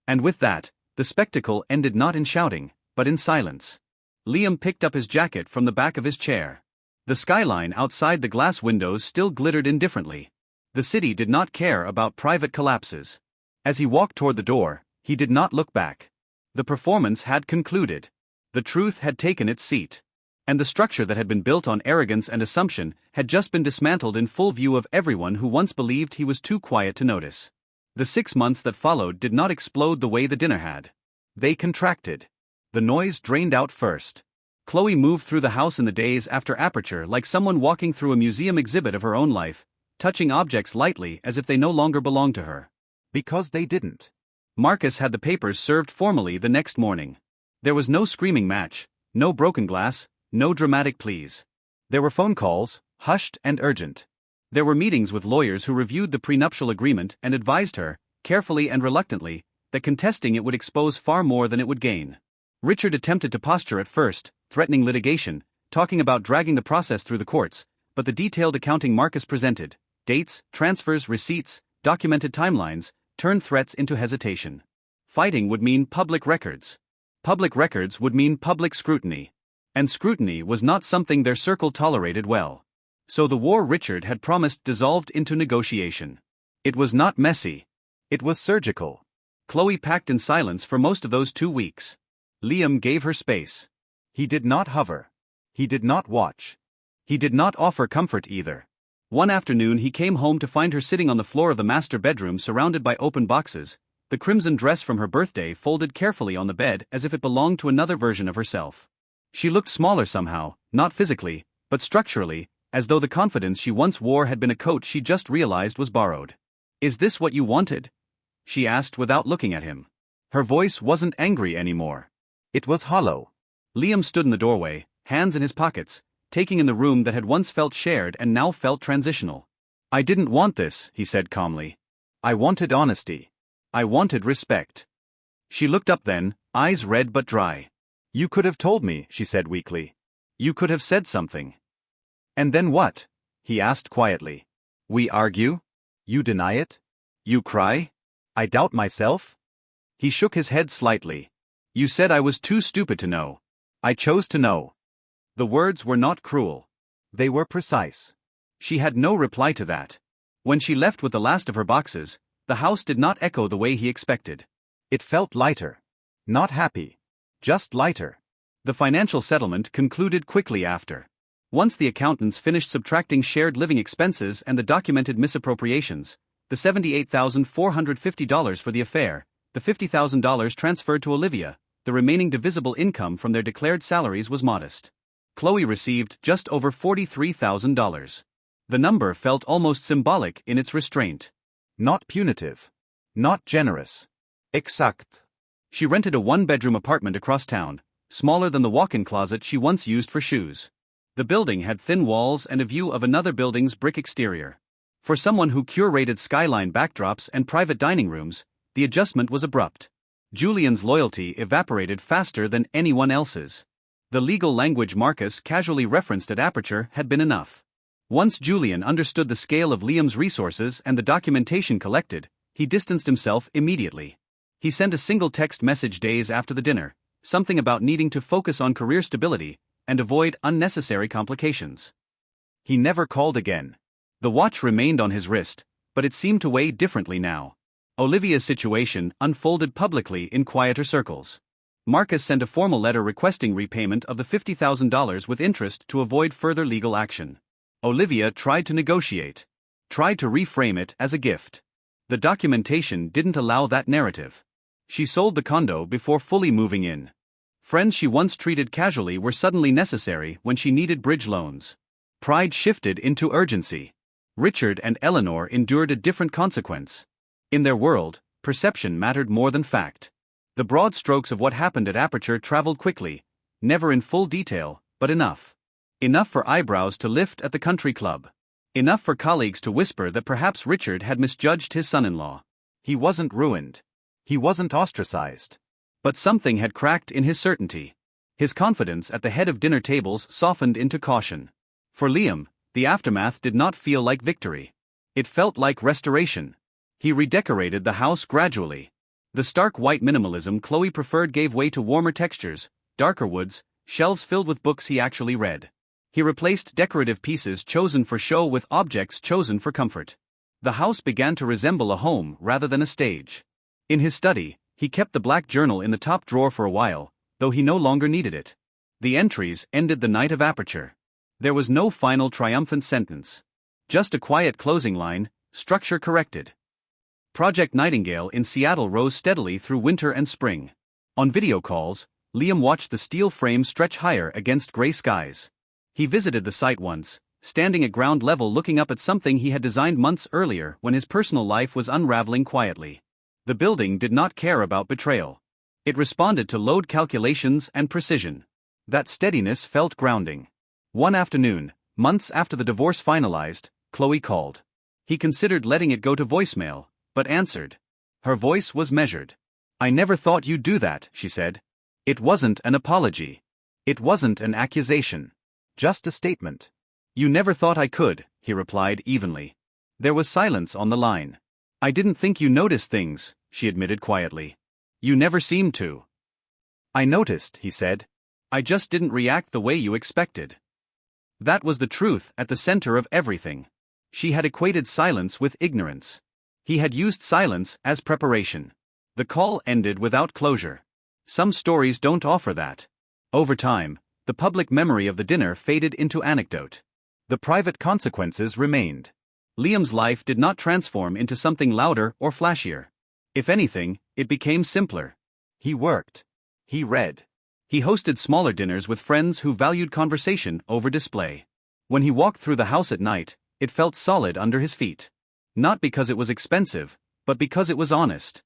And with that, the spectacle ended not in shouting, but in silence. Liam picked up his jacket from the back of his chair. The skyline outside the glass windows still glittered indifferently. The city did not care about private collapses. As he walked toward the door, he did not look back. The performance had concluded. The truth had taken its seat. And the structure that had been built on arrogance and assumption had just been dismantled in full view of everyone who once believed he was too quiet to notice. The 6 months that followed did not explode the way the dinner had. They contracted. The noise drained out first. Chloe moved through the house in the days after aperture like someone walking through a museum exhibit of her own life, touching objects lightly as if they no longer belonged to her. Because they didn't. Marcus had the papers served formally the next morning. There was no screaming match, no broken glass, no dramatic pleas. There were phone calls, hushed and urgent. There were meetings with lawyers who reviewed the prenuptial agreement and advised her, carefully and reluctantly, that contesting it would expose far more than it would gain. Richard attempted to posture at first, threatening litigation, talking about dragging the process through the courts, but the detailed accounting Marcus presented, dates, transfers, receipts, documented timelines, turned threats into hesitation. Fighting would mean public records. Public records would mean public scrutiny. And scrutiny was not something their circle tolerated well. So the war Richard had promised dissolved into negotiation. It was not messy. It was surgical. Chloe packed in silence for most of those 2 weeks. Liam gave her space. He did not hover. He did not watch. He did not offer comfort either. One afternoon he came home to find her sitting on the floor of the master bedroom surrounded by open boxes, the crimson dress from her birthday folded carefully on the bed as if it belonged to another version of herself. She looked smaller somehow, not physically, but structurally, as though the confidence she once wore had been a coat she just realized was borrowed. "Is this what you wanted?" she asked without looking at him. Her voice wasn't angry anymore. It was hollow. Liam stood in the doorway, hands in his pockets, taking in the room that had once felt shared and now felt transitional. "I didn't want this," he said calmly. "I wanted honesty. I wanted respect." She looked up then, eyes red but dry. "You could have told me," she said weakly. "You could have said something." "And then what?" he asked quietly. "We argue? You deny it? You cry? I doubt myself?" He shook his head slightly. "You said I was too stupid to know. I chose to know." The words were not cruel. They were precise. She had no reply to that. When she left with the last of her boxes, the house did not echo the way he expected. It felt lighter. Not happy. Just lighter. The financial settlement concluded quickly after. Once the accountants finished subtracting shared living expenses and the documented misappropriations, the $78,450 for the affair, the $50,000 transferred to Olivia, the remaining divisible income from their declared salaries was modest. Chloe received just over $43,000. The number felt almost symbolic in its restraint. Not punitive. Not generous. Exact. She rented a one-bedroom apartment across town, smaller than the walk-in closet she once used for shoes. The building had thin walls and a view of another building's brick exterior. For someone who curated skyline backdrops and private dining rooms, the adjustment was abrupt. Julian's loyalty evaporated faster than anyone else's. The legal language Marcus casually referenced at Aperture had been enough. Once Julian understood the scale of Liam's resources and the documentation collected, he distanced himself immediately. He sent a single text message days after the dinner, something about needing to focus on career stability and avoid unnecessary complications. He never called again. The watch remained on his wrist, but it seemed to weigh differently now. Olivia's situation unfolded publicly in quieter circles. Marcus sent a formal letter requesting repayment of the $50,000 with interest to avoid further legal action. Olivia tried to negotiate, tried to reframe it as a gift. The documentation didn't allow that narrative. She sold the condo before fully moving in. Friends she once treated casually were suddenly necessary when she needed bridge loans. Pride shifted into urgency. Richard and Eleanor endured a different consequence. In their world, perception mattered more than fact. The broad strokes of what happened at Aperture traveled quickly, never in full detail, but enough. Enough for eyebrows to lift at the country club. Enough for colleagues to whisper that perhaps Richard had misjudged his son-in-law. He wasn't ruined. He wasn't ostracized. But something had cracked in his certainty. His confidence at the head of dinner tables softened into caution. For Liam, the aftermath did not feel like victory. It felt like restoration. He redecorated the house gradually. The stark white minimalism Chloe preferred gave way to warmer textures, darker woods, shelves filled with books he actually read. He replaced decorative pieces chosen for show with objects chosen for comfort. The house began to resemble a home rather than a stage. In his study, he kept the black journal in the top drawer for a while, though he no longer needed it. The entries ended the night of Aperture. There was no final triumphant sentence. Just a quiet closing line, structure corrected. Project Nightingale in Seattle rose steadily through winter and spring. On video calls, Liam watched the steel frame stretch higher against gray skies. He visited the site once, standing at ground level looking up at something he had designed months earlier when his personal life was unraveling quietly. The building did not care about betrayal. It responded to load calculations and precision. That steadiness felt grounding. One afternoon, months after the divorce finalized, Chloe called. He considered letting it go to voicemail, but answered. Her voice was measured. "I never thought you'd do that," she said. It wasn't an apology. It wasn't an accusation. Just a statement. You never thought I could, he replied evenly. There was silence on the line. I didn't think you noticed things, she admitted quietly. You never seemed to. I noticed, he said. I just didn't react the way you expected. That was the truth at the center of everything. She had equated silence with ignorance. He had used silence as preparation. The call ended without closure. Some stories don't offer that. Over time, the public memory of the dinner faded into anecdote. The private consequences remained. Liam's life did not transform into something louder or flashier. If anything, it became simpler. He worked. He read. He hosted smaller dinners with friends who valued conversation over display. When he walked through the house at night, it felt solid under his feet. Not because it was expensive, but because it was honest.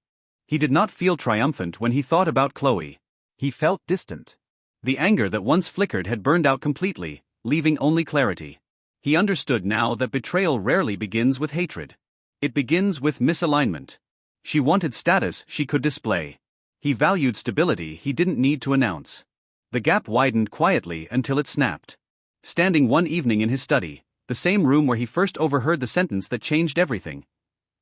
He did not feel triumphant when he thought about Chloe. He felt distant. The anger that once flickered had burned out completely, leaving only clarity. He understood now that betrayal rarely begins with hatred. It begins with misalignment. She wanted status she could display. He valued stability he didn't need to announce. The gap widened quietly until it snapped. Standing one evening in his study, the same room where he first overheard the sentence that changed everything,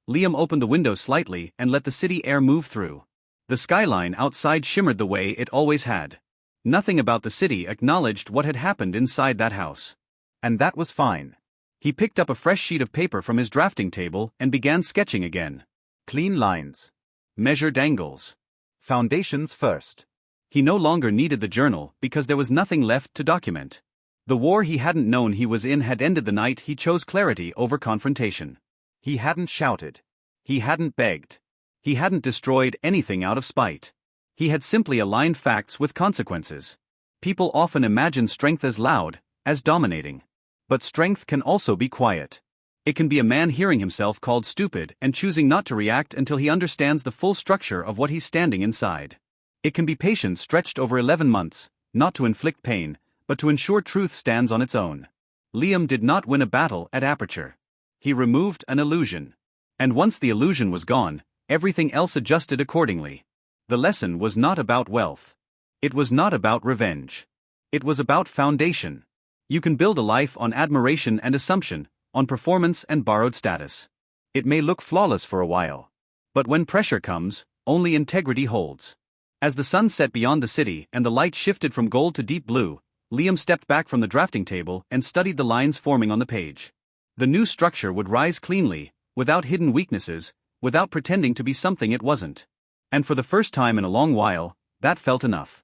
Liam opened the window slightly and let the city air move through. The skyline outside shimmered the way it always had. Nothing about the city acknowledged what had happened inside that house. And that was fine. He picked up a fresh sheet of paper from his drafting table and began sketching again. Clean lines. Measured angles. Foundations first. He no longer needed the journal because there was nothing left to document. The war he hadn't known he was in had ended the night he chose clarity over confrontation. He hadn't shouted. He hadn't begged. He hadn't destroyed anything out of spite. He had simply aligned facts with consequences. People often imagine strength as loud, as dominating. But strength can also be quiet. It can be a man hearing himself called stupid and choosing not to react until he understands the full structure of what he's standing inside. It can be patience stretched over 11 months, not to inflict pain, but to ensure truth stands on its own. Liam did not win a battle at Aperture. He removed an illusion. And once the illusion was gone, everything else adjusted accordingly. The lesson was not about wealth. It was not about revenge. It was about foundation. You can build a life on admiration and assumption, on performance and borrowed status. It may look flawless for a while. But when pressure comes, only integrity holds. As the sun set beyond the city and the light shifted from gold to deep blue, Liam stepped back from the drafting table and studied the lines forming on the page. The new structure would rise cleanly, without hidden weaknesses, without pretending to be something it wasn't. And for the first time in a long while, that felt enough.